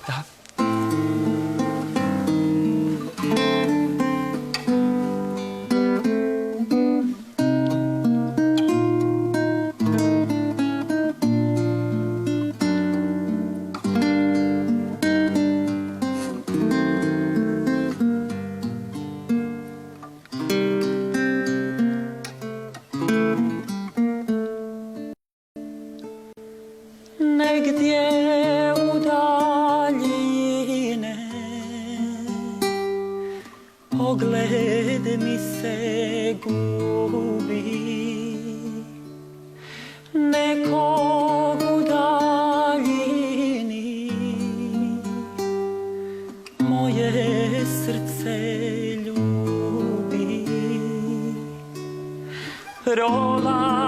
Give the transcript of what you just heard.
Da. Negdje u daljine pogled mi se gubi, nekog u daljini moje srce ljubi. Rola